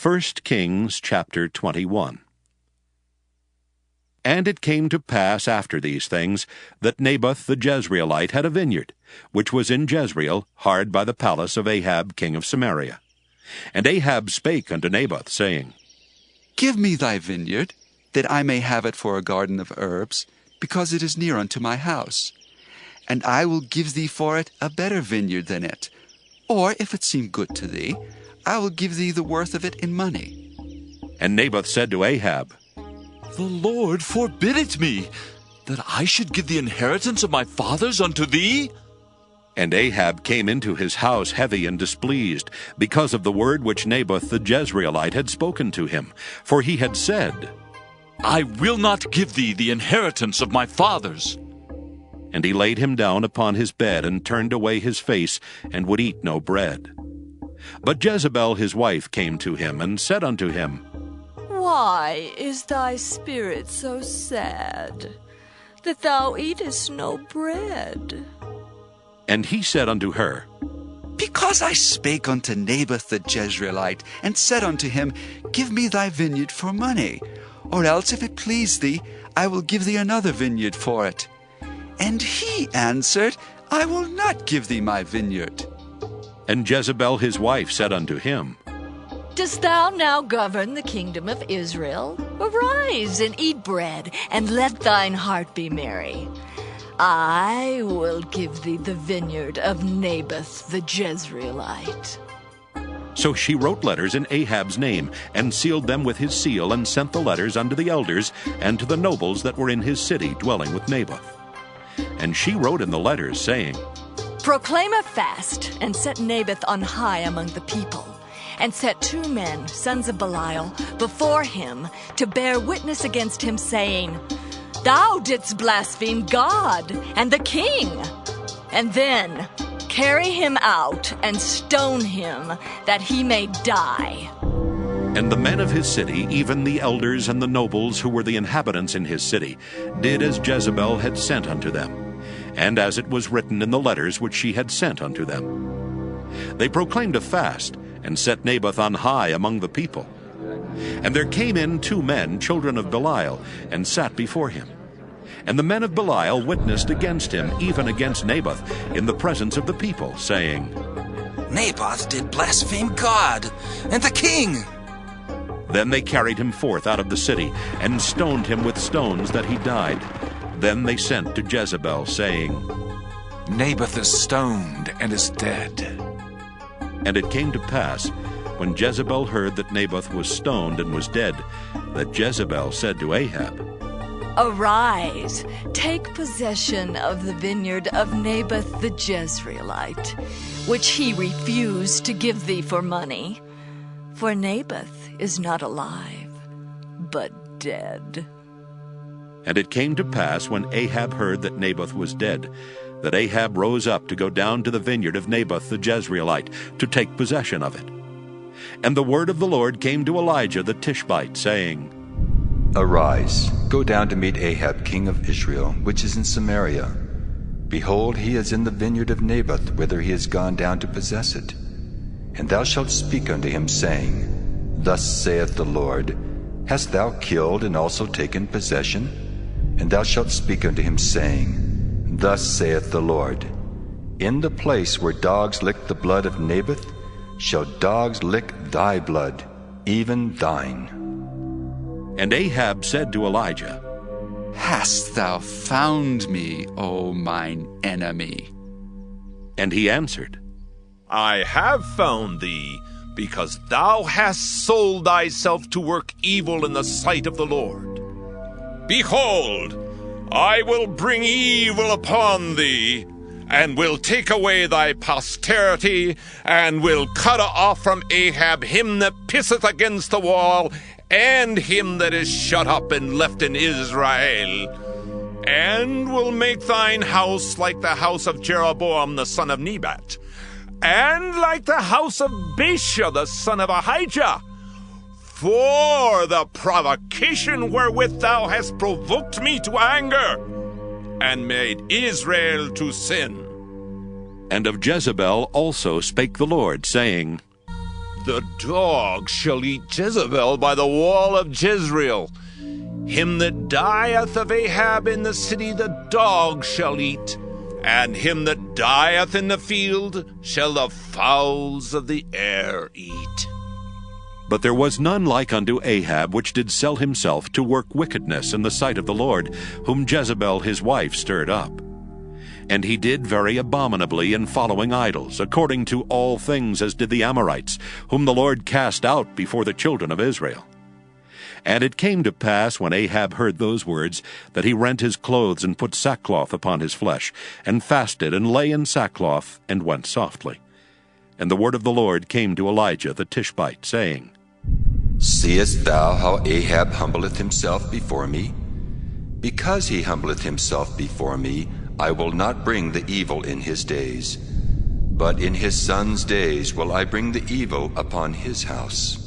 1 Kings chapter 21. And it came to pass after these things, that Naboth the Jezreelite had a vineyard, which was in Jezreel, hard by the palace of Ahab king of Samaria. And Ahab spake unto Naboth, saying, Give me thy vineyard, that I may have it for a garden of herbs, because it is near unto my house. And I will give thee for it a better vineyard than it. Or, if it seem good to thee, I will give thee the worth of it in money. And Naboth said to Ahab, The Lord forbid it me, that I should give the inheritance of my fathers unto thee. And Ahab came into his house heavy and displeased, because of the word which Naboth the Jezreelite had spoken to him. For he had said, I will not give thee the inheritance of my fathers. And he laid him down upon his bed, and turned away his face, and would eat no bread. But Jezebel his wife came to him, and said unto him, Why is thy spirit so sad, that thou eatest no bread? And he said unto her, Because I spake unto Naboth the Jezreelite, and said unto him, Give me thy vineyard for money, or else, if it please thee, I will give thee another vineyard for it. And he answered, I will not give thee my vineyard. And Jezebel his wife said unto him, Dost thou now govern the kingdom of Israel? Arise and eat bread, and let thine heart be merry. I will give thee the vineyard of Naboth the Jezreelite. So she wrote letters in Ahab's name, and sealed them with his seal, and sent the letters unto the elders, and to the nobles that were in his city, dwelling with Naboth. And she wrote in the letters, saying, Proclaim a fast, and set Naboth on high among the people, and set 2 men, sons of Belial, before him, to bear witness against him, saying, Thou didst blaspheme God and the king. And then carry him out, and stone him, that he may die. And the men of his city, even the elders and the nobles who were the inhabitants in his city, did as Jezebel had sent unto them, and as it was written in the letters which she had sent unto them. They proclaimed a fast, and set Naboth on high among the people. And there came in 2 men, children of Belial, and sat before him. And the men of Belial witnessed against him, even against Naboth, in the presence of the people, saying, Naboth did blaspheme God and the king. Then they carried him forth out of the city, and stoned him with stones that he died. Then they sent to Jezebel, saying, Naboth is stoned and is dead. And it came to pass, when Jezebel heard that Naboth was stoned and was dead, that Jezebel said to Ahab, Arise, take possession of the vineyard of Naboth the Jezreelite, which he refused to give thee for money. For Naboth is not alive, but dead. And it came to pass, when Ahab heard that Naboth was dead, that Ahab rose up to go down to the vineyard of Naboth the Jezreelite, to take possession of it. And the word of the Lord came to Elijah the Tishbite, saying, Arise, go down to meet Ahab king of Israel, which is in Samaria. Behold, he is in the vineyard of Naboth, whither he is gone down to possess it. And thou shalt speak unto him, saying, Thus saith the Lord, Hast thou killed and also taken possession? And thou shalt speak unto him, saying, Thus saith the Lord, In the place where dogs lick the blood of Naboth, shall dogs lick thy blood, even thine. And Ahab said to Elijah, Hast thou found me, O mine enemy? And he answered, I have found thee, because thou hast sold thyself to work evil in the sight of the Lord. Behold, I will bring evil upon thee, and will take away thy posterity, and will cut off from Ahab him that pisseth against the wall, and him that is shut up and left in Israel, and will make thine house like the house of Jeroboam the son of Nebat, and like the house of Baasha the son of Ahijah, for the provocation wherewith thou hast provoked me to anger, and made Israel to sin. And of Jezebel also spake the Lord, saying, The dog shall eat Jezebel by the wall of Jezreel. Him that dieth of Ahab in the city the dog shall eat, and him that dieth in the field shall the fowls of the air eat. But there was none like unto Ahab, which did sell himself to work wickedness in the sight of the Lord, whom Jezebel his wife stirred up. And he did very abominably in following idols, according to all things as did the Amorites, whom the Lord cast out before the children of Israel. And it came to pass, when Ahab heard those words, that he rent his clothes and put sackcloth upon his flesh, and fasted, and lay in sackcloth, and went softly. And the word of the Lord came to Elijah the Tishbite, saying, Seest thou how Ahab humbleth himself before me? Because he humbleth himself before me, I will not bring the evil in his days, but in his son's days will I bring the evil upon his house.